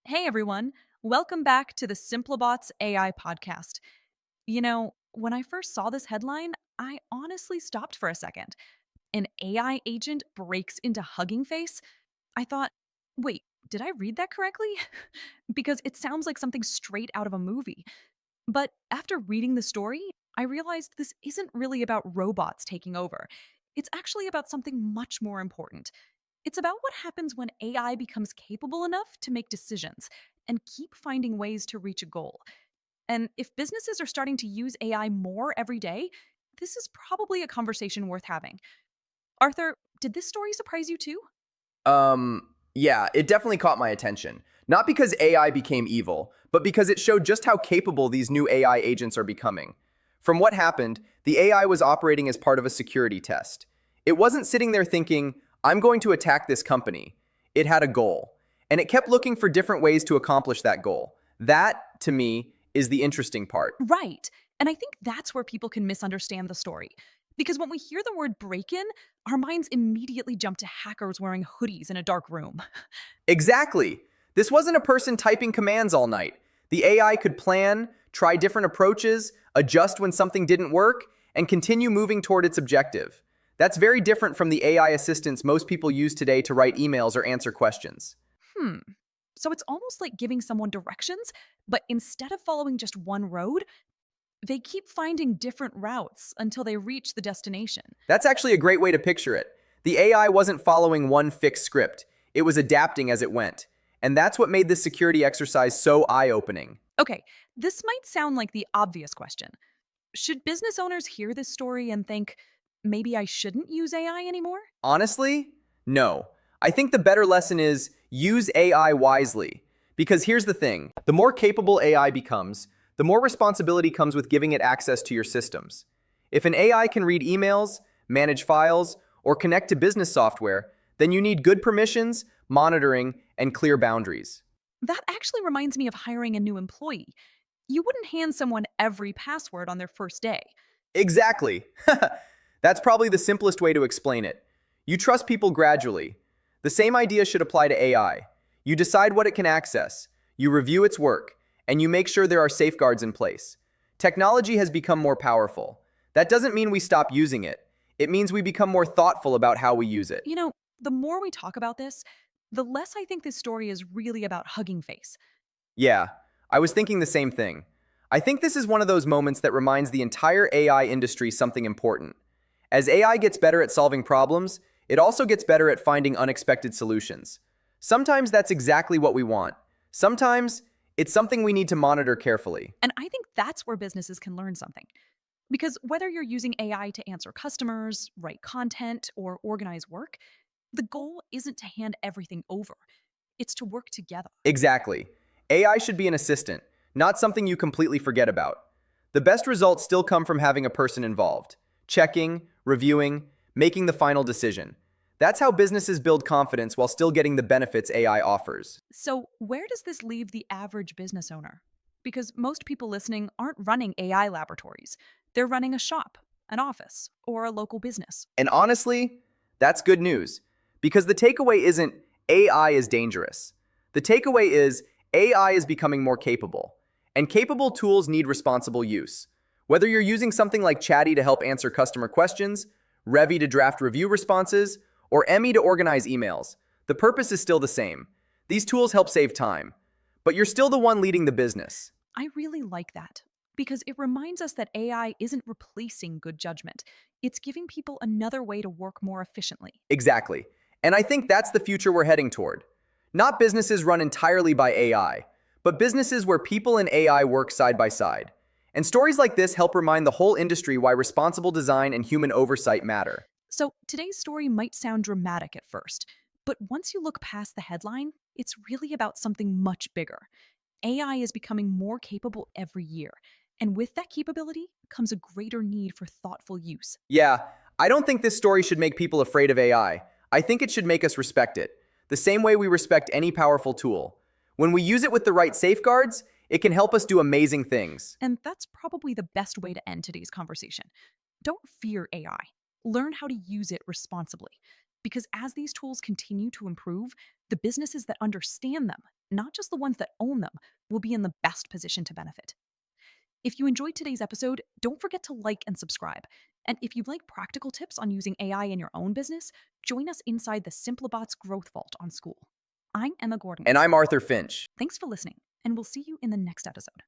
Hey everyone, welcome back to the SimplaBots AI Podcast. When I first saw this headline, I honestly stopped for a second. An AI agent breaks into Hugging Face? I thought, wait, did I read that correctly? Because it sounds like something straight out of a movie. But after reading the story, I realized this isn't really about robots taking over. It's actually about something much more important. It's about what happens when AI becomes capable enough to make decisions and keep finding ways to reach a goal. And if businesses are starting to use AI more every day, this is probably a conversation worth having. Arthur, did this story surprise you too? Yeah, it definitely caught my attention. Not because AI became evil, but because it showed just how capable these new AI agents are becoming. From what happened, the AI was operating as part of a security test. It wasn't sitting there thinking, I'm going to attack this company. It had a goal, and it kept looking for different ways to accomplish that goal. That, to me, is the interesting part. Right. And I think that's where people can misunderstand the story. Because when we hear the word break in, our minds immediately jump to hackers wearing hoodies in a dark room. Exactly. This wasn't a person typing commands all night. The AI could plan, try different approaches, adjust when something didn't work, and continue moving toward its objective. That's very different from the AI assistants most people use today to write emails or answer questions. Hmm. So it's almost like giving someone directions, but instead of following just one road, they keep finding different routes until they reach the destination. That's actually a great way to picture it. The AI wasn't following one fixed script, it was adapting as it went. And that's what made this security exercise so eye opening. Okay, this might sound like the obvious question. Should business owners hear this story and think, maybe I shouldn't use AI anymore? Honestly, no. I think the better lesson is use AI wisely. Because here's the thing, the more capable AI becomes, the more responsibility comes with giving it access to your systems. If an AI can read emails, manage files, or connect to business software, then you need good permissions, monitoring, and clear boundaries. That actually reminds me of hiring a new employee. You wouldn't hand someone every password on their first day. Exactly. That's probably the simplest way to explain it. You trust people gradually. The same idea should apply to AI. You decide what it can access, you review its work, and you make sure there are safeguards in place. Technology has become more powerful. That doesn't mean we stop using it. It means we become more thoughtful about how we use it. You know, the more we talk about this, the less I think this story is really about Hugging Face. Yeah, I was thinking the same thing. I think this is one of those moments that reminds the entire AI industry something important. As AI gets better at solving problems, it also gets better at finding unexpected solutions. Sometimes that's exactly what we want. Sometimes it's something we need to monitor carefully. And I think that's where businesses can learn something. Because whether you're using AI to answer customers, write content, or organize work, the goal isn't to hand everything over. It's to work together. Exactly. AI should be an assistant, not something you completely forget about. The best results still come from having a person involved, checking, reviewing, making the final decision. That's how businesses build confidence while still getting the benefits AI offers. So, where does this leave the average business owner? Because most people listening aren't running AI laboratories, they're running a shop, an office, or a local business. And honestly, that's good news. Because the takeaway isn't AI is dangerous. The takeaway is AI is becoming more capable. And capable tools need responsible use. Whether you're using something like Chatty to help answer customer questions, Revy to draft review responses, or Emmy to organize emails, the purpose is still the same. These tools help save time, but you're still the one leading the business. I really like that because it reminds us that AI isn't replacing good judgment, it's giving people another way to work more efficiently. Exactly. And I think that's the future we're heading toward. Not businesses run entirely by AI, but businesses where people and AI work side by side. And stories like this help remind the whole industry why responsible design and human oversight matter. So, today's story might sound dramatic at first, but once you look past the headline, it's really about something much bigger. AI is becoming more capable every year, and with that capability comes a greater need for thoughtful use. Yeah, I don't think this story should make people afraid of AI. I think it should make us respect it, the same way we respect any powerful tool. When we use it with the right safeguards, it can help us do amazing things. And that's probably the best way to end today's conversation. Don't fear AI. Learn how to use it responsibly. Because as these tools continue to improve, the businesses that understand them not just the ones that own them, will be in the best position to benefit. If you enjoyed today's episode, don't forget to like and subscribe. And if you'd like practical tips on using AI in your own business, join us inside the SimplaBots Growth Vault on School. I'm Emma Gordon. And I'm Arthur Finch. Thanks for listening, and we'll see you in the next episode.